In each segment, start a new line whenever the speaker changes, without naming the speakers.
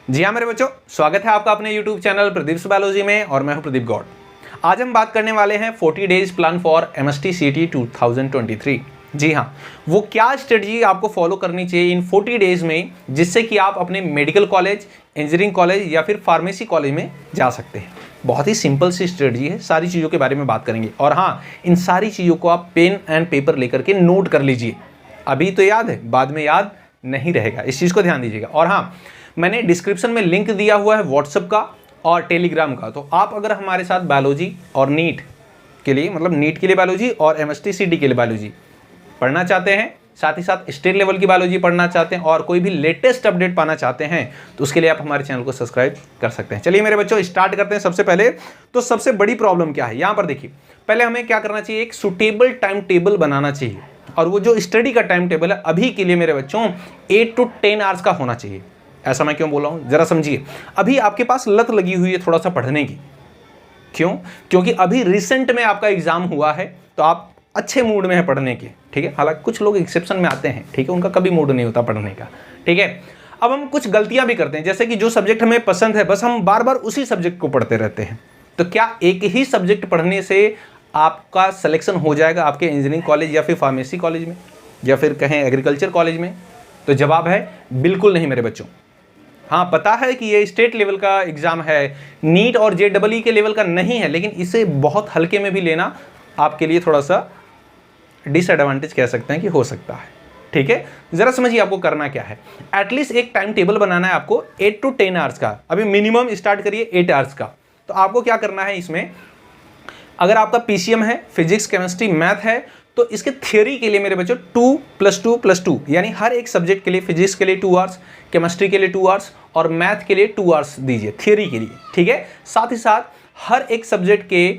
जी हाँ मेरे बच्चों, स्वागत है आपका अपने YouTube चैनल प्रदीप बायोलॉजी में और मैं हूं प्रदीप गौड़। आज हम बात करने वाले हैं 40 days plan for MST CT 2023। जी हाँ, वो क्या स्ट्रेटजी आपको फॉलो करनी चाहिए इन 40 डेज में जिससे कि आप अपने मेडिकल कॉलेज, इंजीनियरिंग कॉलेज या फिर फार्मेसी कॉलेज में जा सकते हैं। बहुत ही सिंपल सी स्ट्रेटजी है, सारी चीज़ों के बारे में बात करेंगे। और हाँ, इन सारी चीज़ों को आप पेन एंड पेपर लेकर के नोट कर लीजिए। अभी तो याद है, बाद में याद नहीं रहेगा, इस चीज़ को ध्यान दीजिएगा। और हाँ, मैंने डिस्क्रिप्शन में लिंक दिया हुआ है व्हाट्सएप का और टेलीग्राम का। तो आप अगर हमारे साथ बायोलॉजी और नीट के लिए, मतलब नीट के लिए बायोलॉजी और MST CT के लिए बायोलॉजी पढ़ना चाहते हैं, साथ ही साथ स्टेट लेवल की बायोलॉजी पढ़ना चाहते हैं और कोई भी लेटेस्ट अपडेट पाना चाहते हैं, तो उसके लिए आप हमारे चैनल को सब्सक्राइब कर सकते हैं। चलिए मेरे बच्चों, स्टार्ट करते हैं। सबसे पहले तो सबसे बड़ी प्रॉब्लम क्या है यहाँ पर देखिए। पहले हमें क्या करना चाहिए, एक सुटेबल टाइम टेबल बनाना चाहिए। और वो जो स्टडी का टाइम टेबल है अभी के लिए मेरे बच्चों 8 to 10 आवर्स का होना चाहिए। ऐसा मैं क्यों बोल रहा हूँ, जरा समझिए। अभी आपके पास लत लगी हुई है थोड़ा सा पढ़ने की। क्यों? क्योंकि अभी रिसेंट में आपका एग्जाम हुआ है, तो आप अच्छे मूड में है पढ़ने के। ठीक है, हालांकि कुछ लोग एक्सेप्शन में आते हैं, ठीक है, उनका कभी मूड नहीं होता पढ़ने का। ठीक है, अब हम कुछ गलतियां भी करते हैं, जैसे कि जो सब्जेक्ट हमें पसंद है बस हम बार बार उसी सब्जेक्ट को पढ़ते रहते हैं। तो क्या एक ही सब्जेक्ट पढ़ने से आपका सिलेक्शन हो जाएगा आपके इंजीनियरिंग कॉलेज या फिर फार्मेसी कॉलेज में या फिर कहें एग्रीकल्चर कॉलेज में? तो जवाब है बिल्कुल नहीं मेरे बच्चों। हाँ, पता है कि ये स्टेट लेवल का एग्जाम है, नीट और JEE के लेवल का नहीं है, लेकिन इसे बहुत हल्के में भी लेना आपके लिए थोड़ा सा डिसएडवांटेज कह सकते हैं कि हो सकता है। ठीक है, जरा समझिए आपको करना क्या है। एटलीस्ट एक टाइम टेबल बनाना है आपको 8 to 10 आवर्स का। अभी मिनिमम स्टार्ट करिए 8 आवर्स का। तो आपको क्या करना है इसमें, अगर आपका PCM है, फिजिक्स, केमिस्ट्री, मैथ है, तो इसके थ्योरी के लिए मेरे बच्चों 2+2+2 यानी हर एक सब्जेक्ट के लिए, फिजिक्स के लिए 2 आवर्स, केमिस्ट्री के लिए 2 आवर्स और मैथ के लिए 2 आवर्स दीजिए थ्योरी के लिए। ठीक है, साथ ही साथ हर एक सब्जेक्ट के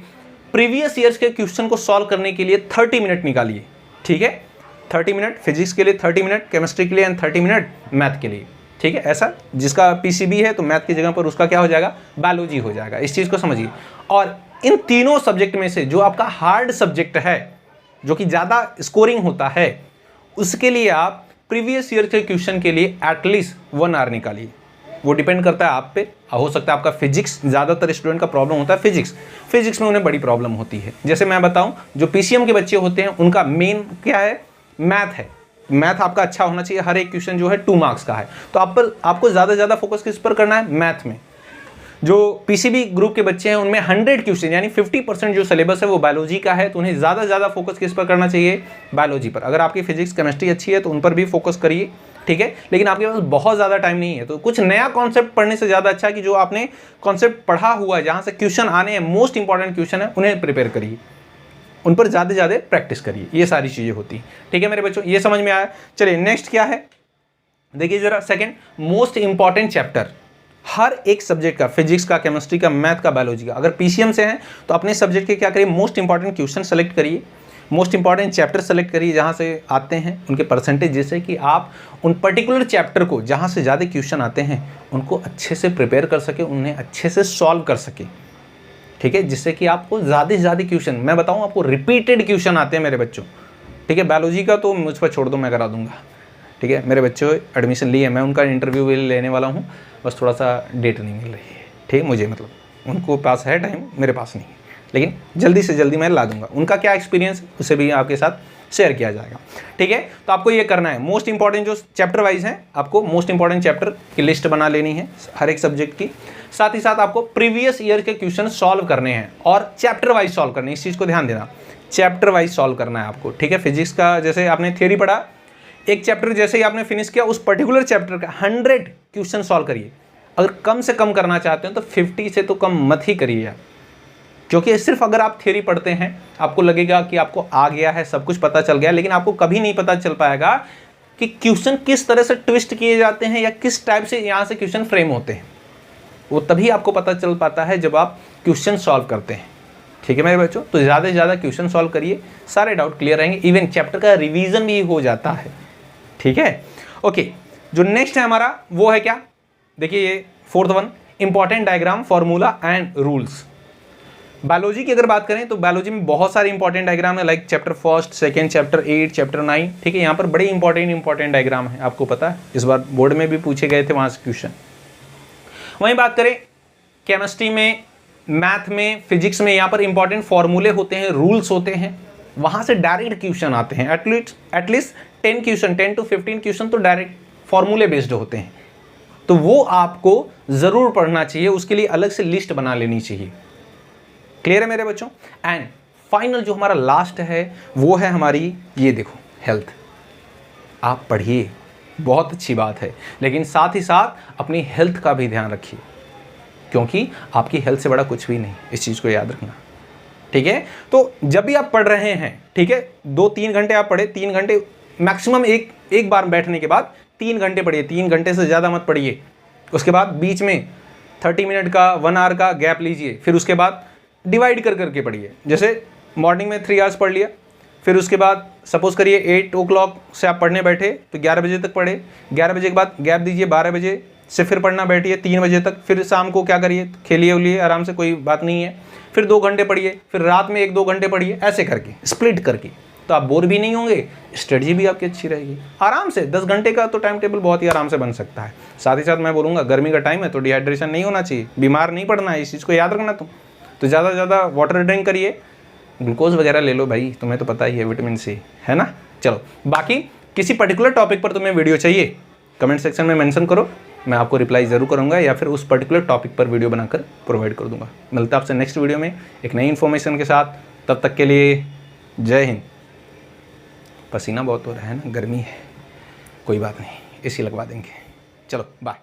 प्रीवियस ईयर्स के क्वेश्चन को सॉल्व करने के लिए 30 मिनट निकालिए। ठीक है, 30 मिनट फिजिक्स के लिए, 30 मिनट केमिस्ट्री के लिए एंड 30 मिनट मैथ के लिए। ठीक है, ऐसा जिसका PCB है तो मैथ की जगह पर उसका क्या हो जाएगा, बायोलॉजी हो जाएगा। इस चीज़ को समझिए। और इन तीनों सब्जेक्ट में से जो आपका हार्ड सब्जेक्ट है, जो कि ज़्यादा स्कोरिंग होता है, उसके लिए आप प्रीवियस ईयर के क्वेश्चन के लिए एटलीस्ट 1 आवर निकालिए। वो डिपेंड करता है आप पे। हो सकता है आपका फिजिक्स, ज़्यादातर स्टूडेंट का प्रॉब्लम होता है फिजिक्स में उन्हें बड़ी प्रॉब्लम होती है। जैसे मैं बताऊं, जो PCM के बच्चे होते हैं उनका मेन क्या है, मैथ है। मैथ आपका अच्छा होना चाहिए, हर एक क्वेश्चन जो है 2 मार्क्स का है। तो आपको ज़्यादा से ज़्यादा फोकस किस पर करना है, मैथ में। जो PCB ग्रुप के बच्चे हैं उनमें 100 क्वेश्चन यानी 50% जो सिलेबस है वो बायोलॉजी का है, तो उन्हें ज़्यादा से ज़्यादा फोकस किस पर करना चाहिए, बायोलॉजी पर। अगर आपकी फिजिक्स केमिस्ट्री अच्छी है तो उन पर भी फोकस करिए। ठीक है, लेकिन आपके पास बहुत ज़्यादा टाइम नहीं है, तो कुछ नया कॉन्सेप्ट पढ़ने से ज़्यादा अच्छा है कि जो आपने कॉन्सेप्ट पढ़ा हुआ है, जहाँ से क्वेश्चन आने हैं, मोस्ट इंपॉर्टेंट क्वेश्चन है, उन्हें प्रिपेयर करिए, उन पर ज़्यादा से ज़्यादा प्रैक्टिस करिए। ये सारी चीज़ें होती हैं। ठीक है मेरे बच्चों, ये समझ में आया। चलिए नेक्स्ट क्या है, देखिए जरा। सेकेंड मोस्ट इंपॉर्टेंट चैप्टर हर एक सब्जेक्ट का, फिजिक्स का, केमिस्ट्री का, मैथ का, बायोलॉजी का। अगर PCM से हैं तो अपने सब्जेक्ट के क्या करिए, मोस्ट इंपॉर्टेंट क्वेश्चन सेलेक्ट करिए, मोस्ट इंपॉर्टेंट चैप्टर सेलेक्ट करिए जहाँ से आते हैं उनके परसेंटेज, जिससे कि आप उन पर्टिकुलर चैप्टर को जहाँ से ज़्यादा क्वेश्चन आते हैं उनको अच्छे से प्रिपेयर कर सके, उन्हें अच्छे से सॉल्व कर सके। ठीक है, जिससे कि आपको ज़्यादा से ज़्यादा क्वेश्चन, मैं बताऊँ आपको रिपीटेड क्वेश्चन आते हैं मेरे बच्चों। ठीक है, बायोलॉजी का तो मुझ पर छोड़ दो, मैं करा दूंगा। ठीक है, मेरे बच्चों एडमिशन लिए, मैं उनका इंटरव्यू भी लेने वाला हूँ, बस थोड़ा सा डेट नहीं मिल रही है। ठीक है, मुझे मतलब उनको पास है टाइम, मेरे पास नहीं है, लेकिन जल्दी से जल्दी मैं ला दूंगा। उनका क्या एक्सपीरियंस उसे भी आपके साथ शेयर किया जाएगा। ठीक है, तो आपको ये करना है, मोस्ट इंपॉर्टेंट जो चैप्टर वाइज हैं, आपको मोस्ट इंपॉर्टेंट चैप्टर की लिस्ट बना लेनी है हर एक सब्जेक्ट की। साथ ही साथ आपको प्रीवियस ईयर के क्वेश्चन सॉल्व करने हैं और चैप्टर वाइज सॉल्व करने हैं। इस चीज़ को ध्यान देना, चैप्टर वाइज सॉल्व करना है आपको। ठीक है, फिजिक्स का जैसे आपने थ्योरी पढ़ा, एक चैप्टर जैसे ही आपने फिनिश किया, उस पर्टिकुलर चैप्टर का 100 क्वेश्चन सॉल्व करिए। अगर कम से कम करना चाहते हैं तो 50 से तो कम मत ही करिए आप, क्योंकि सिर्फ अगर आप थ्योरी पढ़ते हैं आपको लगेगा कि आपको आ गया है, सब कुछ पता चल गया, लेकिन आपको कभी नहीं पता चल पाएगा कि क्वेश्चन किस तरह से ट्विस्ट किए जाते हैं या किस टाइप से यहाँ से क्वेश्चन फ्रेम होते हैं। वो तभी आपको पता चल पाता है जब आप क्वेश्चन सॉल्व करते हैं। ठीक है मेरे बच्चों, तो ज़्यादा से ज़्यादा क्वेश्चन सॉल्व करिए, सारे डाउट क्लियर रहेंगे, इवन चैप्टर का रिवीजन भी हो जाता है। ठीक है, ओके। जो नेक्स्ट है हमारा वो है क्या, देखिए ये 4th one, important diagram, formula and rules. Biology की अगर बात करें तो बायोलॉजी में बहुत सारे इंपॉर्टेंट डायग्राम है, लाइक चैप्टर 1, 2, चैप्टर 8, चैप्टर 9। ठीक है, यहाँ पर बड़े इंपॉर्टेंट डायग्राम है, आपको पता है, इस बार बोर्ड में भी पूछे गए थे वहाँ से क्वेश्चन। वहीं बात करें केमिस्ट्री में, मैथ में, फिजिक्स में, यहाँ पर इंपॉर्टेंट फॉर्मूले होते हैं, रूल्स होते हैं, वहाँ से डायरेक्ट क्वेश्चन आते हैं। एटलीस्ट 10 क्वेश्चन, 10 to 15 क्वेश्चन तो डायरेक्ट फॉर्मूले बेस्ड होते हैं। तो वो आपको ज़रूर पढ़ना चाहिए, उसके लिए अलग से लिस्ट बना लेनी चाहिए। क्लियर है मेरे बच्चों? एंड फाइनल जो हमारा लास्ट है वो है हमारी, ये देखो, हेल्थ। आप पढ़िए, बहुत अच्छी बात है, लेकिन साथ ही साथ अपनी हेल्थ का भी ध्यान रखिए, क्योंकि आपकी हेल्थ से बड़ा कुछ भी नहीं, इस चीज़ को याद रखना, ठीक है? तो जब भी आप पढ़ रहे हैं, ठीक है, 2-3 घंटे आप पढ़े, 3 घंटे मैक्सिमम, एक बार बैठने के बाद 3 घंटे पढ़िए, 3 घंटे से ज़्यादा मत पढ़िए। उसके बाद बीच में 30 मिनट का, 1 आवर का गैप लीजिए, फिर उसके बाद डिवाइड कर करके पढ़िए। जैसे मॉर्निंग में 3 आवर्स पढ़ लिया, फिर उसके बाद सपोज करिए 8 o'clock से आप पढ़ने बैठे तो 11 बजे तक पढ़े, 11 बजे के बाद गैप दीजिए, 12 बजे से फिर पढ़ना बैठिए 3 बजे तक, फिर शाम को क्या करिए, खेलिए उलिए आराम से, कोई बात नहीं है, फिर 2 घंटे पढ़िए, फिर रात में 1-2 घंटे पढ़िए, ऐसे करके स्प्लिट करके, तो आप बोर भी नहीं होंगे, स्ट्रेटजी भी आपकी अच्छी रहेगी। आराम से 10 घंटे का तो टाइम टेबल बहुत ही आराम से बन सकता है। साथ ही साथ मैं बोलूँगा, गर्मी का टाइम है तो डिहाइड्रेशन नहीं होना चाहिए, बीमार नहीं पड़ना है, इस चीज़ को याद रखना तुम। तो ज़्यादा से ज़्यादा वाटर ड्रिंक करिए, ग्लूकोज वगैरह ले लो भाई, तुम्हें तो पता ही है, विटामिन सी है ना। चलो, बाकी किसी पर्टिकुलर टॉपिक पर तुम्हें वीडियो चाहिए, कमेंट सेक्शन में मेंशन करो, मैं आपको रिप्लाई ज़रूर करूंगा, या फिर उस पर्टिकुलर टॉपिक पर वीडियो बनाकर प्रोवाइड कर दूंगा। मिलता है आपसे नेक्स्ट वीडियो में एक नई इन्फॉर्मेशन के साथ, तब तक के लिए जय हिंद। पसीना बहुत हो रहा है ना, गर्मी है, कोई बात नहीं, एसी लगवा देंगे। चलो बाय।